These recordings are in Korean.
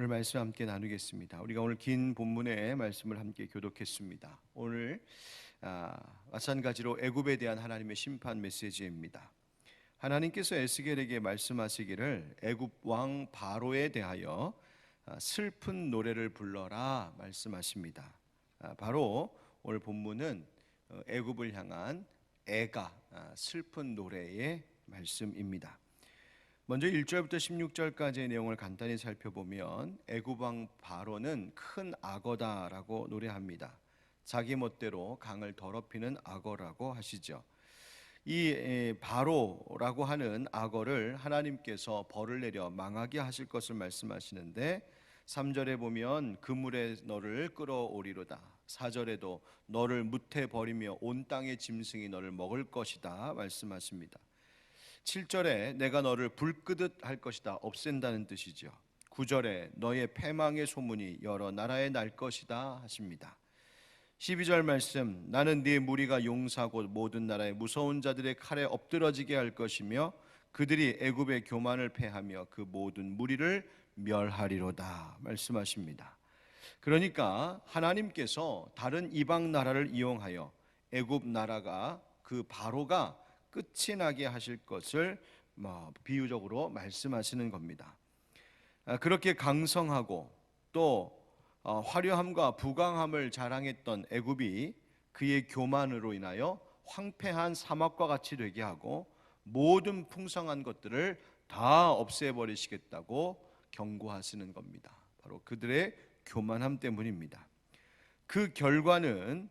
오늘 말씀 함께 나누겠습니다. 우리가 오늘 긴 본문의 말씀을 함께 교독했습니다. 오늘 마찬가지로 애굽에 대한 하나님의 심판 메시지입니다. 하나님께서 에스겔에게 말씀하시기를 애굽 왕 바로에 대하여 슬픈 노래를 불러라 말씀하십니다. 바로 오늘 본문은 애굽을 향한 애가 슬픈 노래의 말씀입니다. 먼저 1절부터 16절까지의 내용을 간단히 살펴보면 애굽 왕 바로는 큰 악어다라고 노래합니다. 자기 멋대로 강을 더럽히는 악어라고 하시죠. 이 바로라고 하는 악어를 하나님께서 벌을 내려 망하게 하실 것을 말씀하시는데 3절에 보면 그물에 너를 끌어오리로다. 4절에도 너를 무태 버리며 온 땅의 짐승이 너를 먹을 것이다 말씀하십니다. 7절에 내가 너를 불끄듯 할 것이다 없앤다는 뜻이죠. 9절에 너의 패망의 소문이 여러 나라에 날 것이다 하십니다. 12절 말씀 나는 네 무리가 용사고 모든 나라의 무서운 자들의 칼에 엎드러지게 할 것이며 그들이 애굽의 교만을 패하며 그 모든 무리를 멸하리로다 말씀하십니다. 그러니까 하나님께서 다른 이방 나라를 이용하여 애굽 나라가 그 바로가 끝이 나게 하실 것을 비유적으로 말씀하시는 겁니다. 그렇게 강성하고 또 화려함과 부강함을 자랑했던 애굽이 그의 교만으로 인하여 황폐한 사막과 같이 되게 하고 모든 풍성한 것들을 다 없애버리시겠다고 경고하시는 겁니다. 바로 그들의 교만함 때문입니다. 그 결과는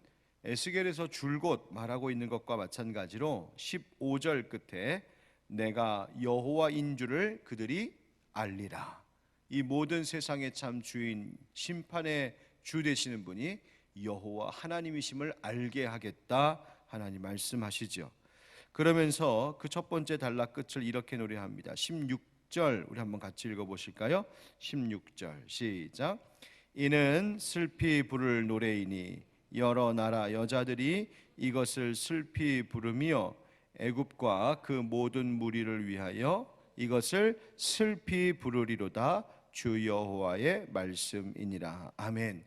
에스겔에서 줄곧 말하고 있는 것과 마찬가지로 15절 끝에 내가 여호와인 줄을 그들이 알리라. 이 모든 세상의 참 주인 심판의 주 되시는 분이 여호와 하나님이심을 알게 하겠다 하나님 말씀하시죠. 그러면서 그 첫 번째 단락 끝을 이렇게 노래합니다. 16절 우리 한번 같이 읽어보실까요? 16절 시작. 이는 슬피 부를 노래이니 여러 나라 여자들이 이것을 슬피 부르며 애굽과 그 모든 무리를 위하여 이것을 슬피 부르리로다 주 여호와의 말씀이니라. 아멘.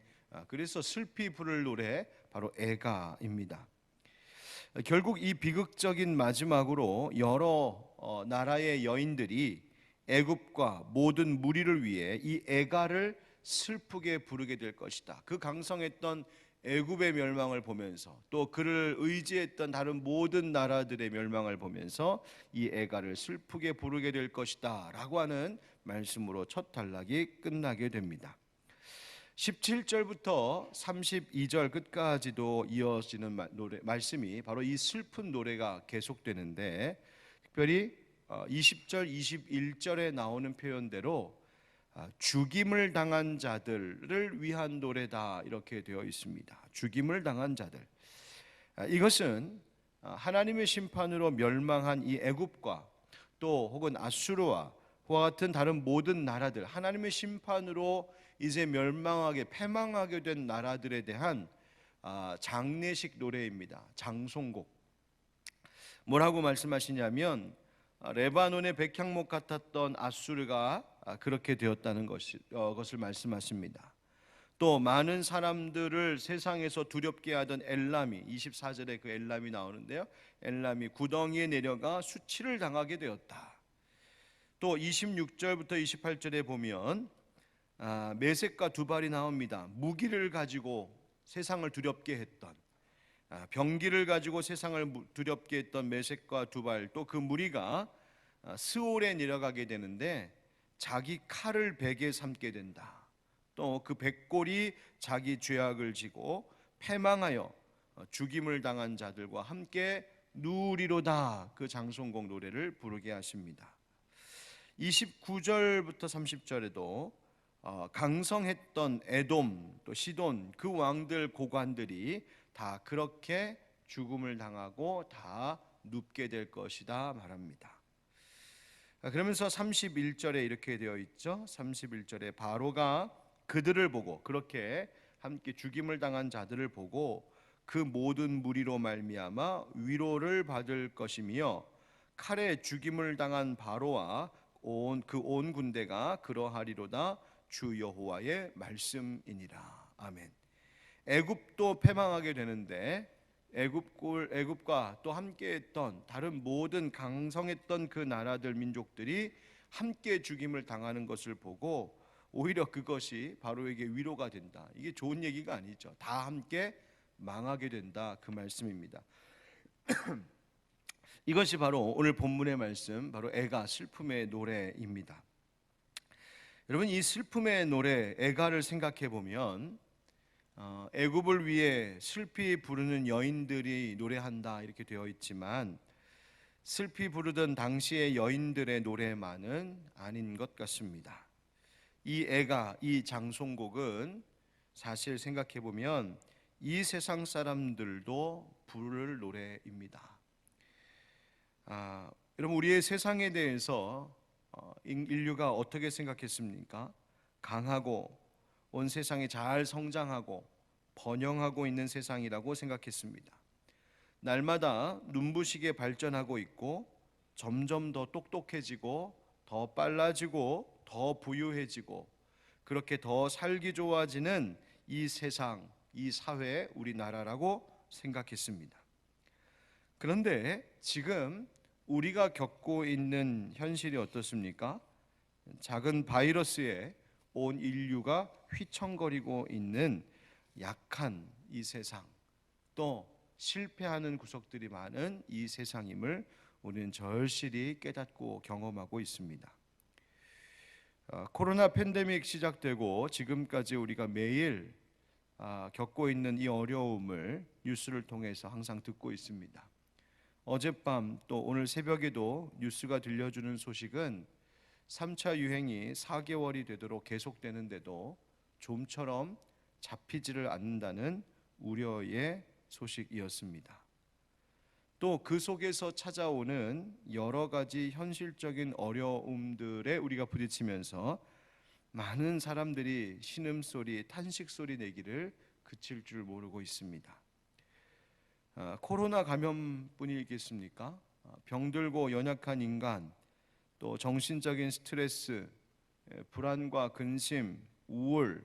그래서 슬피 부를 노래 바로 애가입니다. 결국 이 비극적인 마지막으로 여러 나라의 여인들이 애굽과 모든 무리를 위해 이 애가를 슬프게 부르게 될 것이다. 그 강성했던 애굽의 멸망을 보면서 또 그를 의지했던 다른 모든 나라들의 멸망을 보면서 이 애가를 슬프게 부르게 될 것이다 라고 하는 말씀으로 첫 단락이 끝나게 됩니다. 17절부터 32절 끝까지도 이어지는 말씀이 바로 이 슬픈 노래가 계속되는데 특별히 20절, 21절에 나오는 표현대로 죽임을 당한 자들을 위한 노래다 이렇게 되어 있습니다. 죽임을 당한 자들. 이것은 하나님의 심판으로 멸망한 이 애굽과 또 혹은 아수르와 그와 같은 다른 모든 나라들, 하나님의 심판으로 이제 멸망하게 패망하게 된 나라들에 대한 장례식 노래입니다. 장송곡. 뭐라고 말씀하시냐면 레바논의 백향목 같았던 아수르가 그렇게 되었다는 것을 말씀하십니다. 또 많은 사람들을 세상에서 두렵게 하던 엘람이 24절에 그 엘람이 나오는데요. 엘람이 구덩이에 내려가 수치를 당하게 되었다. 또 26절부터 28절에 보면 메섹과 두발이 나옵니다. 무기를 가지고 세상을 두렵게 했던 병기를 가지고 세상을 두렵게 했던 메섹과 두발 또 그 무리가 스올에 내려가게 되는데 자기 칼을 베개 삼게 된다. 또 그 백골이 자기 죄악을 지고 패망하여 죽임을 당한 자들과 함께 누리로다 그 장송곡 노래를 부르게 하십니다. 29절부터 30절에도 강성했던 에돔 또 시돈 그 왕들 고관들이 다 그렇게 죽음을 당하고 다 눕게 될 것이다 말합니다. 그러면서 31절에 이렇게 되어 있죠. 31절에 바로가 그들을 보고 그렇게 함께 죽임을 당한 자들을 보고 그 모든 무리로 말미암아 위로를 받을 것이며 칼에 죽임을 당한 바로와 온 군대가 그러하리로다 주 여호와의 말씀이니라. 아멘. 애굽도 패망하게 되는데 애굽과 또 함께했던 다른 모든 강성했던 그 나라들 민족들이 함께 죽임을 당하는 것을 보고 오히려 그것이 바로에게 위로가 된다. 이게 좋은 얘기가 아니죠. 다 함께 망하게 된다, 그 말씀입니다. 이것이 바로 오늘 본문의 말씀, 바로 애가 슬픔의 노래입니다. 여러분, 이 슬픔의 노래 애가를 생각해 보면 애굽을 위해 슬피 부르는 여인들이 노래한다 이렇게 되어 있지만 슬피 부르던 당시의 여인들의 노래만은 아닌 것 같습니다. 이 애가, 이 장송곡은 사실 생각해 보면 이 세상 사람들도 부를 노래입니다. 여러분, 우리의 세상에 대해서 인류가 어떻게 생각했습니까? 강하고 온 세상에 잘 성장하고 번영하고 있는 세상이라고 생각했습니다. 날마다 눈부시게 발전하고 있고 점점 더 똑똑해지고 더 빨라지고 더 부유해지고 그렇게 더 살기 좋아지는 이 세상, 이 사회, 우리나라라고 생각했습니다. 그런데 지금 우리가 겪고 있는 현실이 어떻습니까? 작은 바이러스에 온 인류가 휘청거리고 있는 약한 이 세상, 또 실패하는 구석들이 많은 이 세상임을 우리는 절실히 깨닫고 경험하고 있습니다. 코로나 팬데믹 시작되고 지금까지 우리가 매일 겪고 있는 이 어려움을 뉴스를 통해서 항상 듣고 있습니다. 어젯밤 또 오늘 새벽에도 뉴스가 들려주는 소식은 3차 유행이 4개월이 되도록 계속되는데도 좀처럼 잡히지를 않는다는 우려의 소식이었습니다. 또 그 속에서 찾아오는 여러 가지 현실적인 어려움들에 우리가 부딪히면서 많은 사람들이 신음소리, 탄식소리 내기를 그칠 줄 모르고 있습니다. 코로나 감염뿐이겠습니까? 병들고 연약한 인간, 또 정신적인 스트레스, 불안과 근심, 우울,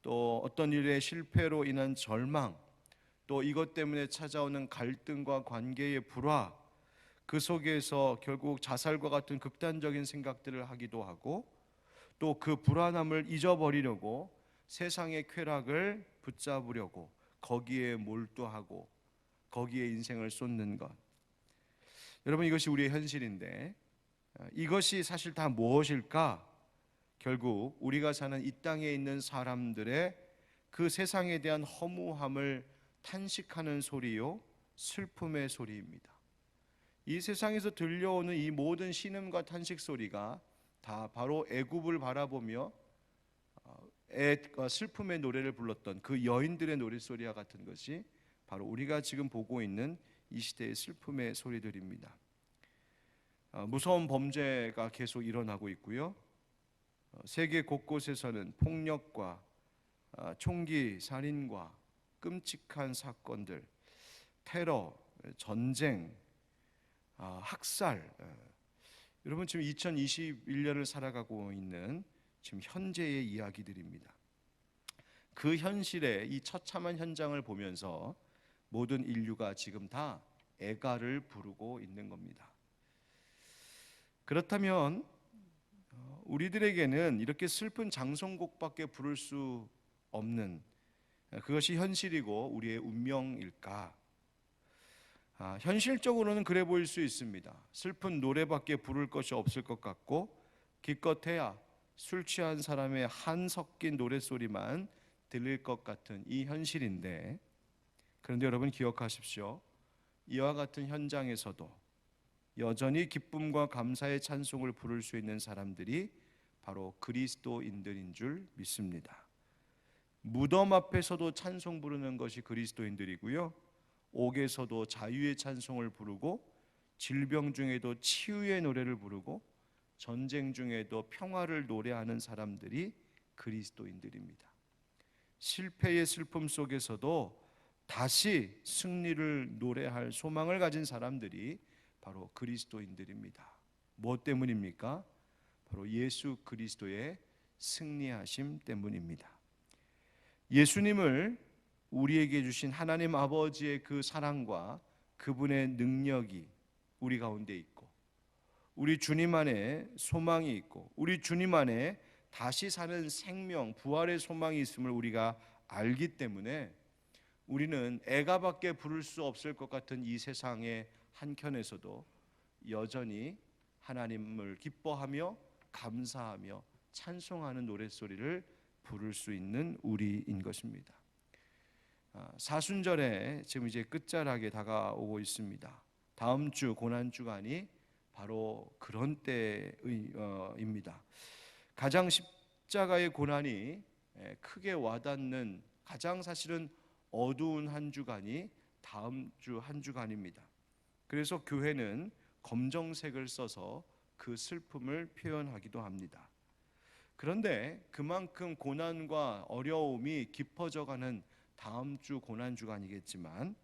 또 어떤 일의 실패로 인한 절망, 또 이것 때문에 찾아오는 갈등과 관계의 불화, 그 속에서 결국 자살과 같은 극단적인 생각들을 하기도 하고 또 그 불안함을 잊어버리려고 세상의 쾌락을 붙잡으려고 거기에 몰두하고 거기에 인생을 쏟는 것. 여러분, 이것이 우리의 현실인데 이것이 사실 다 무엇일까? 결국 우리가 사는 이 땅에 있는 사람들의 그 세상에 대한 허무함을 탄식하는 소리요, 슬픔의 소리입니다. 이 세상에서 들려오는 이 모든 신음과 탄식 소리가 다 바로 애굽을 바라보며 슬픔의 노래를 불렀던 그 여인들의 노랫소리와 같은 것이 바로 우리가 지금 보고 있는 이 시대의 슬픔의 소리들입니다. 무서운 범죄가 계속 일어나고 있고요. 세계 곳곳에서는 폭력과 총기 살인과 끔찍한 사건들, 테러, 전쟁, 학살. 여러분, 지금 2021년을 살아가고 있는 지금 현재의 이야기들입니다. 그 현실의 이 처참한 현장을 보면서 모든 인류가 지금 다 애가를 부르고 있는 겁니다. 그렇다면 우리들에게는 이렇게 슬픈 장성곡밖에 부를 수 없는 그것이 현실이고 우리의 운명일까? 현실적으로는 그래 보일 수 있습니다. 슬픈 노래밖에 부를 것이 없을 것 같고 기껏해야 술 취한 사람의 한 섞인 노랫소리만 들릴 것 같은 이 현실인데, 그런데 여러분 기억하십시오. 이와 같은 현장에서도 여전히 기쁨과 감사의 찬송을 부를 수 있는 사람들이 바로 그리스도인들인 줄 믿습니다. 무덤 앞에서도 찬송 부르는 것이 그리스도인들이고요, 옥에서도 자유의 찬송을 부르고 질병 중에도 치유의 노래를 부르고 전쟁 중에도 평화를 노래하는 사람들이 그리스도인들입니다. 실패의 슬픔 속에서도 다시 승리를 노래할 소망을 가진 사람들이 바로 그리스도인들입니다. 무엇 때문입니까? 바로 예수 그리스도의 승리하심 때문입니다. 예수님을 우리에게 주신 하나님 아버지의 그 사랑과 그분의 능력이 우리 가운데 있고, 우리 주님 안에 소망이 있고, 우리 주님 안에 다시 사는 생명, 부활의 소망이 있음을 우리가 알기 때문에 우리는 애가밖에 부를 수 없을 것 같은 이 세상의 한켠에서도 여전히 하나님을 기뻐하며 감사하며 찬송하는 노랫소리를 부를 수 있는 우리인 것입니다. 사순절에 지금 이제 끝자락에 다가오고 있습니다. 다음 주 고난주간이 바로 그런 때입니다. 가장 십자가의 고난이 크게 와닿는 가장 사실은 어두운 한 주간이 다음 주 한 주간입니다. 그래서 교회는 검정색을 써서 그 슬픔을 표현하기도 합니다. 그런데 그만큼 고난과 어려움이 깊어져가는 다음 주 고난 주간이겠지만,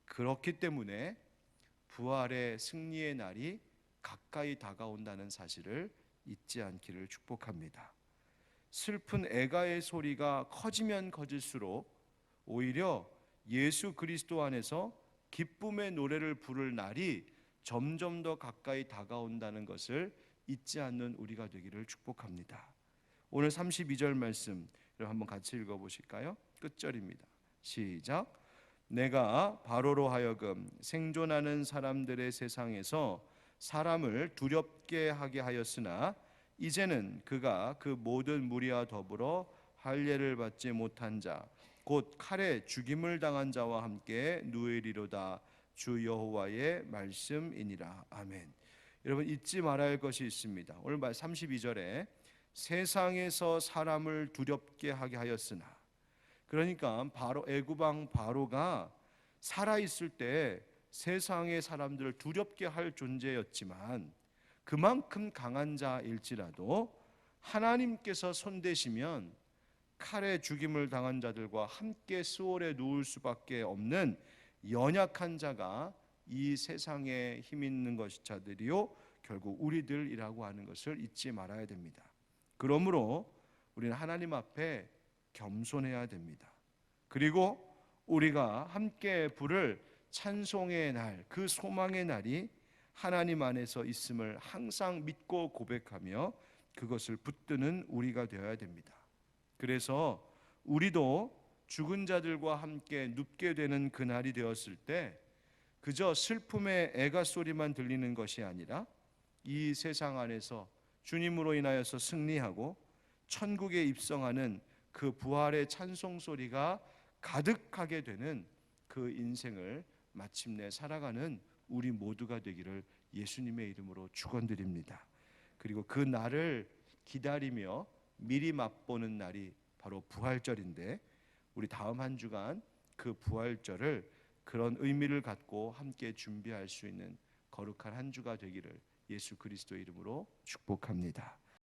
그렇기 때문에 부활의 승리의 날이 가까이 다가온다는 사실을 잊지 않기를 축복합니다. 슬픈 애가의 소리가 커지면 커질수록 오히려 예수 그리스도 안에서 기쁨의 노래를 부를 날이 점점 더 가까이 다가온다는 것을 잊지 않는 우리가 되기를 축복합니다. 오늘 32절 말씀 한번 같이 읽어보실까요? 끝절입니다. 시작. 내가 바로로 하여금 생존하는 사람들의 세상에서 사람을 두렵게 하게 하였으나 이제는 그가 그 모든 무리와 더불어 할례를 받지 못한 자 곧 칼에 죽임을 당한 자와 함께 누이리로다. 주 여호와의 말씀이니라. 아멘. 여러분, 잊지 말아야 할 것이 있습니다. 오늘 32절에 세상에서 사람을 두렵게 하게 하였으나, 그러니까 바로 애굽왕 바로가 살아있을 때 세상의 사람들을 두렵게 할 존재였지만, 그만큼 강한 자일지라도 하나님께서 손대시면 칼에 죽임을 당한 자들과 함께 수월에 누울 수밖에 없는 연약한 자가 이 세상에 힘 있는 자들이요 결국 우리들이라고 하는 것을 잊지 말아야 됩니다. 그러므로 우리는 하나님 앞에 겸손해야 됩니다. 그리고 우리가 함께 부를 찬송의 날, 그 소망의 날이 하나님 안에서 있음을 항상 믿고 고백하며 그것을 붙드는 우리가 되어야 됩니다. 그래서 우리도 죽은 자들과 함께 눕게 되는 그날이 되었을 때 그저 슬픔의 애가 소리만 들리는 것이 아니라 이 세상 안에서 주님으로 인하여서 승리하고 천국에 입성하는 그 부활의 찬송 소리가 가득하게 되는 그 인생을 마침내 살아가는 우리 모두가 되기를 예수님의 이름으로 축원드립니다. 그리고 그 날을 기다리며 미리 맛보는 날이 바로 부활절인데, 우리 다음 한 주간 그 부활절을 그런 의미를 갖고 함께 준비할 수 있는 거룩한 한 주가 되기를 예수 그리스도의 이름으로 축복합니다.